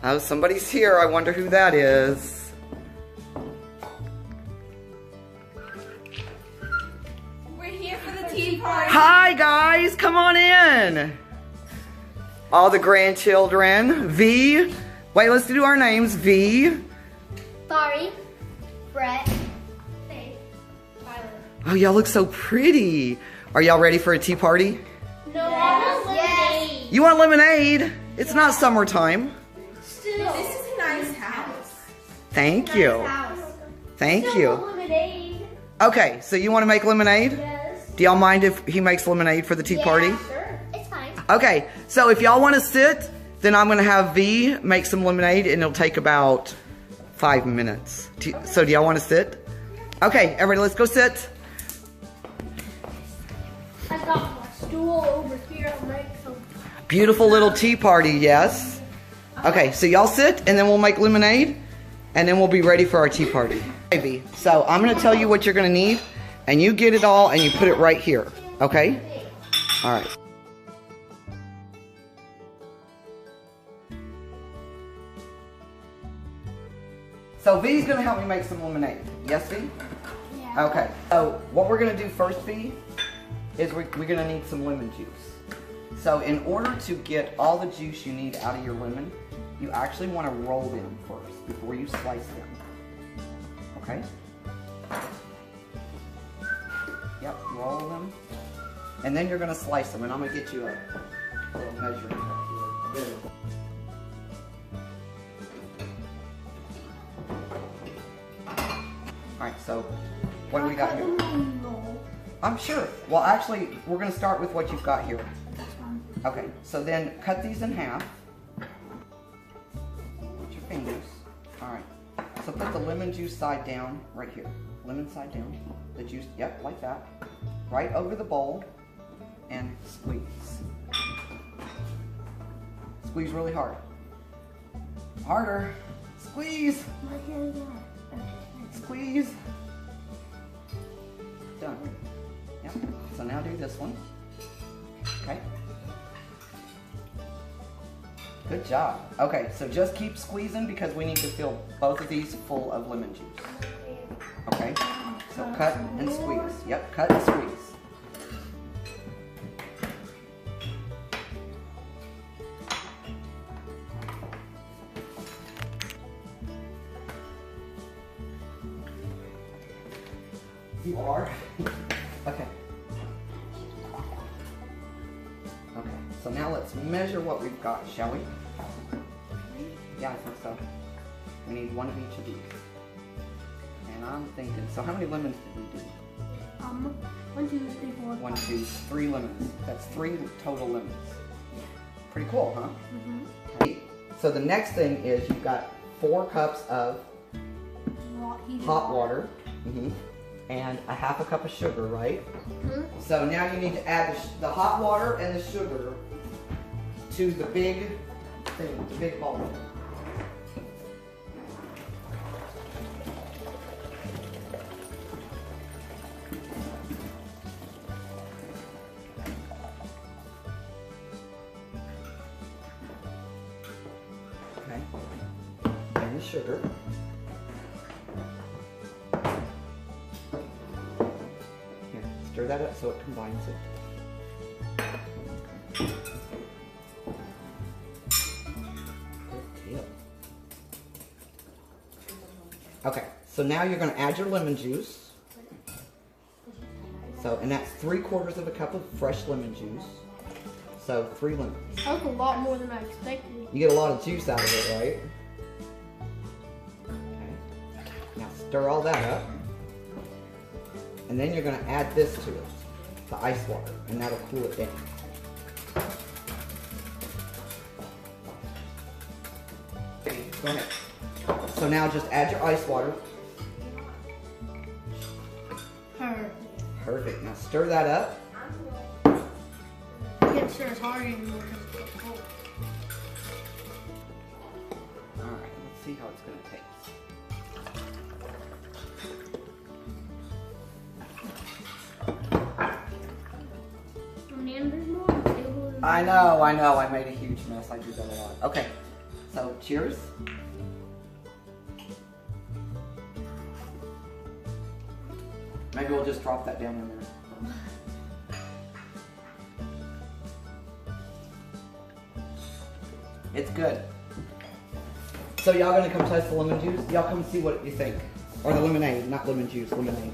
Oh, somebody's here. I wonder who that is. We're here for the tea party. Hi, guys. Come on in. All the grandchildren. V. Wait, let's do our names. V. Barry, Brett, Faith, Violet. Oh, y'all look so pretty. Are y'all ready for a tea party? No, I want lemonade. You want lemonade? It's not summertime. Still. This is a nice house. Thank you. House. Thank Still you. lemonade. Okay, so you want to make lemonade? Yes. Do y'all mind if he makes lemonade for the tea party? Sure. It's fine. Okay, so if y'all want to sit, then I'm going to have V make some lemonade, and it'll take about 5 minutes. So do y'all want to sit? Okay, everybody, let's go sit. I got my stool over here. I'll make some. Beautiful little tea party, yes. Okay, so y'all sit, and then we'll make lemonade, and then we'll be ready for our tea party. Baby, so I'm going to tell you what you're going to need, and you get it all, and you put it right here, okay? All right. So V's going to help me make some lemonade. Yes, V? Yeah. Okay, so what we're going to do first, V, is we're going to need some lemon juice. So in order to get all the juice you need out of your lemon, you actually want to roll them first before you slice them. Okay? Yep, roll them. And then you're going to slice them, and I'm going to get you a little measuring cup here. Alright, so what do we got here? I'm sure. Well, actually, we're going to start with what you've got here. Okay, so then cut these in half. With your fingers. Alright. So put the lemon juice side down right here. Lemon side down. The juice, yep, like that. Right over the bowl. And squeeze. Squeeze really hard. Harder. Squeeze. Squeeze. Done. Yep. So now do this one. Okay. Good job. Okay, so just keep squeezing because we need to fill both of these full of lemon juice. Okay? So cut and squeeze. Yep, cut and squeeze. You are? Okay. Okay, so now let's measure what we've got, shall we? Yeah, I think so. We need one of each of these. And I'm thinking, so how many lemons did we do? 1, 2, 3, 4. 1, 2, 3 lemons. That's 3 total lemons. Pretty cool, huh? Mm-hmm. So the next thing is you've got 4 cups of hot water. Mm-hmm. And a half a cup of sugar, right? Mm-hmm. So now you need to add the hot water and the sugar to the big thing, the big bowl. Okay. And the sugar. Stir that up so it combines it. Good deal. Okay, so now you're going to add your lemon juice. So, and that's 3/4 of a cup of fresh lemon juice. So 3 lemons. That was a lot more than I expected. You get a lot of juice out of it, right? Okay. Now stir all that up. And then you're going to add this to it, the ice water, and that'll cool it down. Okay, go ahead. So now just add your ice water. Perfect. Now stir that up. I can't stir as hard anymore because it's cold. Alright, let's see how it's going to taste. I know, I made a huge mess. I do that a lot. Okay, So, cheers. Maybe we'll just drop that down in there. It's good. So y'all gonna come taste the lemon juice? Y'all come see what you think. Or the lemonade, not lemon juice, lemonade.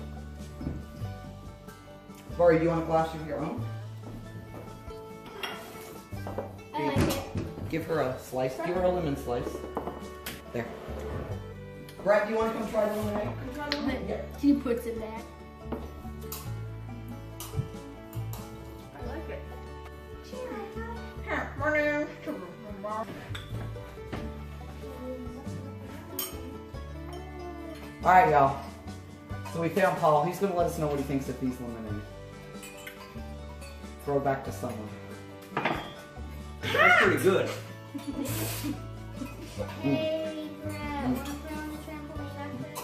Lori, do you want a glass of your own? I like it. Give her a slice. Give her a lemon slice. There. Brett, do you want to come try the lemonade? Yeah. She puts it back. I like it. Here, morning. Alright, y'all. So we found Paul. He's going to let us know what he thinks of these lemonade. Throw back to summer. That's pretty good. Hey, Brad, wanna play on the trampoline after?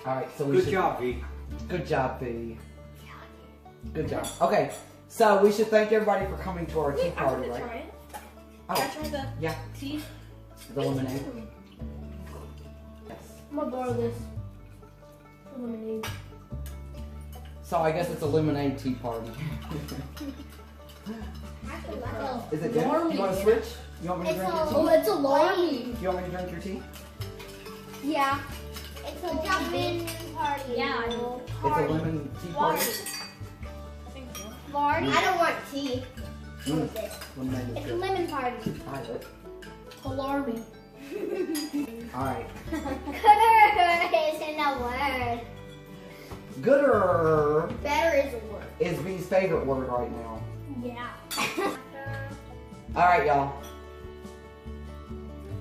Alright, so we Good should... job, V. Good job, V. Good job. Okay, so we should thank everybody for coming to our tea party, right? Try it. Oh, Can I try the yeah. tea? The lemonade. Yes. I'm gonna borrow this. For lemonade. So I guess it's a lemonade tea party. Is it good? You want to switch? You want me to drink your tea? Oh, it's alarming. You want me to drink your tea? Yeah. It's a lemon party. Yeah, It's a lemon tea party. Thank you. Party? I don't want tea. Mm. Lemonade is It's a good. lemon party. Try it. Alarming. Alright. Gooder isn't a word. Gooder Better is a word. is V's favorite word right now. Yeah. Alright, y'all.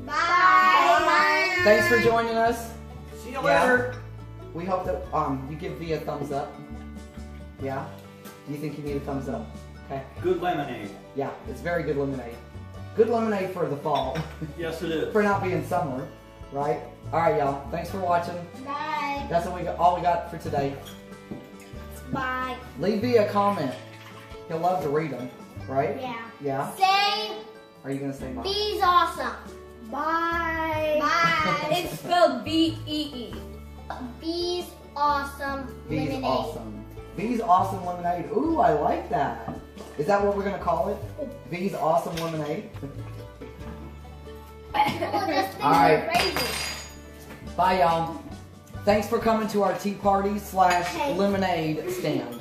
Bye. Thanks for joining us. See you Yeah. later. We hope that you give V a thumbs up. Yeah? Do you think you need a thumbs up? Okay. Good lemonade. Yeah, it's very good lemonade. Good lemonade for the fall. Yes, it is. For not being summer, right? Alright, y'all. Thanks for watching. Bye. That's all we got for today. Bye. Leave V a comment. He'll love to read them, right? Yeah. Yeah? Say, Are you going to say bye? Bee's awesome. Bye. Bye. It's spelled B-E-E. Bee's awesome V's lemonade. awesome. V's awesome lemonade. Ooh, I like that. Is that what we're going to call it? V's awesome lemonade? All right. Bye, y'all. Thanks for coming to our tea party / lemonade stand.